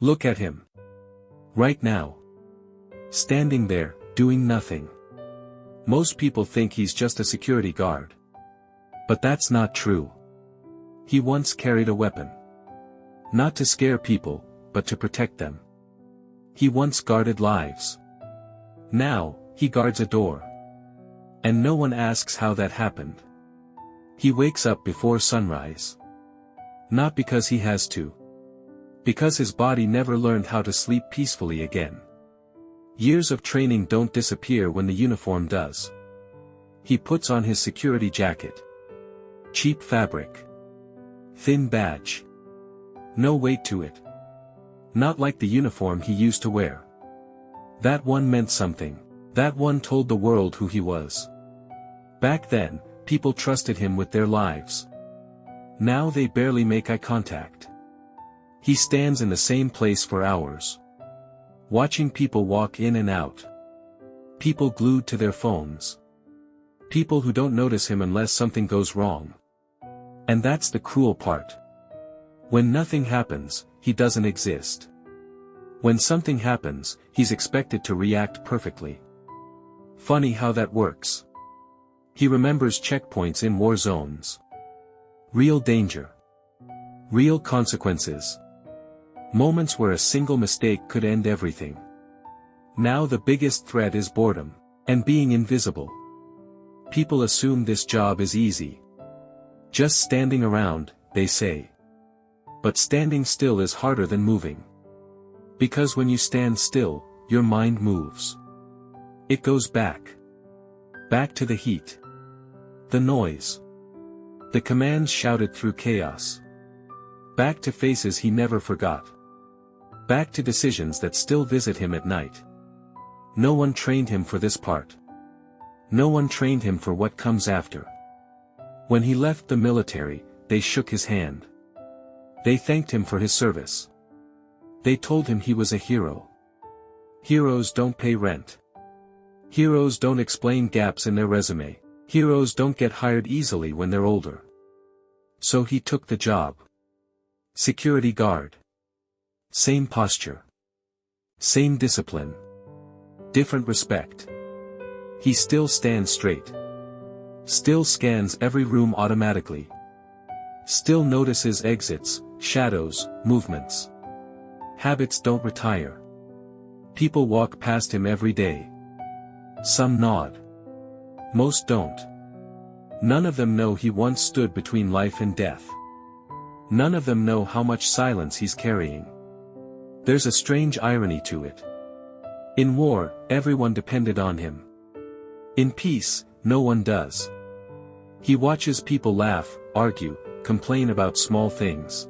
Look at him. Right now. Standing there, doing nothing. Most people think he's just a security guard. But that's not true. He once carried a weapon. Not to scare people, but to protect them. He once guarded lives. Now, he guards a door. And no one asks how that happened. He wakes up before sunrise. Not because he has to. Because his body never learned how to sleep peacefully again. Years of training don't disappear when the uniform does. He puts on his security jacket. Cheap fabric. Thin badge. No weight to it. Not like the uniform he used to wear. That one meant something. That one told the world who he was. Back then, people trusted him with their lives. Now they barely make eye contact. He stands in the same place for hours. Watching people walk in and out. People glued to their phones. People who don't notice him unless something goes wrong. And that's the cruel part. When nothing happens, he doesn't exist. When something happens, he's expected to react perfectly. Funny how that works. He remembers checkpoints in war zones. Real danger. Real consequences. Moments where a single mistake could end everything. Now the biggest threat is boredom, and being invisible. People assume this job is easy. Just standing around, they say. But standing still is harder than moving. Because when you stand still, your mind moves. It goes back. Back to the heat. The noise. The commands shouted through chaos. Back to faces he never forgot. Back to decisions that still visit him at night. No one trained him for this part. No one trained him for what comes after. When he left the military, they shook his hand. They thanked him for his service. They told him he was a hero. Heroes don't pay rent. Heroes don't explain gaps in their resume. Heroes don't get hired easily when they're older. So he took the job. Security guard. Same posture. Same discipline. Different respect. He still stands straight. Still scans every room automatically. Still notices exits, shadows, movements. Habits don't retire. People walk past him every day. Some nod. Most don't. None of them know he once stood between life and death. None of them know how much silence he's carrying. There's a strange irony to it. In war, everyone depended on him. In peace, no one does. He watches people laugh, argue, complain about small things.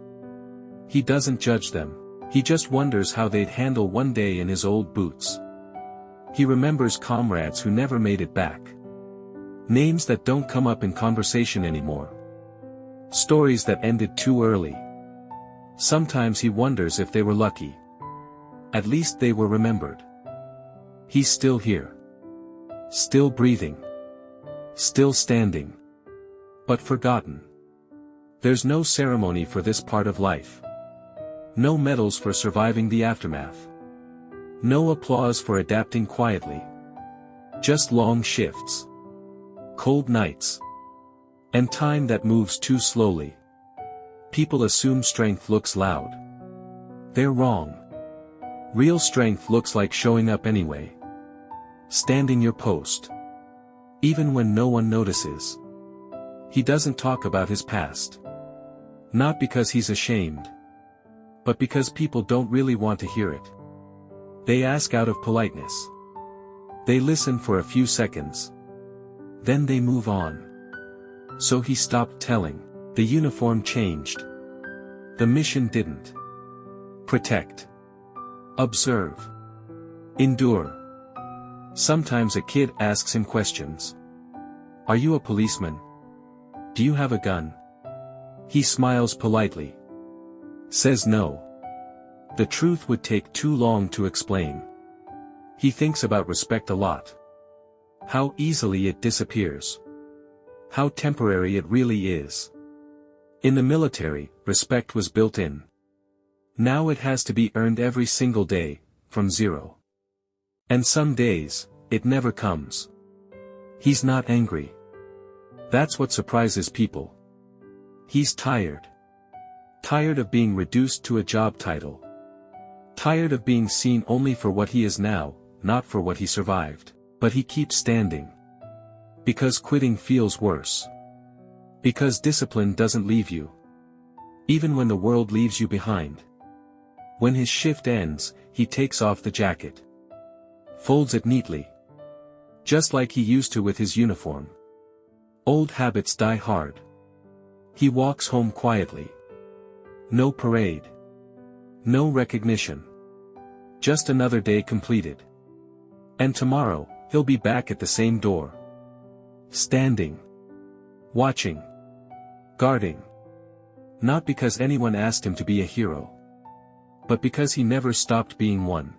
He doesn't judge them. He just wonders how they'd handle one day in his old boots. He remembers comrades who never made it back. Names that don't come up in conversation anymore. Stories that ended too early. Sometimes he wonders if they were lucky. At least they were remembered. He's still here. Still breathing. Still standing. But forgotten. There's no ceremony for this part of life. No medals for surviving the aftermath. No applause for adapting quietly. Just long shifts. Cold nights. And time that moves too slowly. People assume strength looks loud. They're wrong. Real strength looks like showing up anyway. Standing your post. Even when no one notices. He doesn't talk about his past. Not because he's ashamed. But because people don't really want to hear it. They ask out of politeness. They listen for a few seconds. Then they move on. So he stopped telling. The uniform changed. The mission didn't. Protect. Observe. Endure. Sometimes a kid asks him questions. Are you a policeman? Do you have a gun? He smiles politely. Says no. The truth would take too long to explain. He thinks about respect a lot. How easily it disappears. How temporary it really is. In the military, respect was built in. Now it has to be earned every single day, from zero. And some days, it never comes. He's not angry. That's what surprises people. He's tired. Tired of being reduced to a job title. Tired of being seen only for what he is now, not for what he survived. But he keeps standing. Because quitting feels worse. Because discipline doesn't leave you. Even when the world leaves you behind. When his shift ends, he takes off the jacket. Folds it neatly. Just like he used to with his uniform. Old habits die hard. He walks home quietly. No parade. No recognition. Just another day completed. And tomorrow, he'll be back at the same door. Standing. Watching. Guarding. Not because anyone asked him to be a hero. But because he never stopped being one.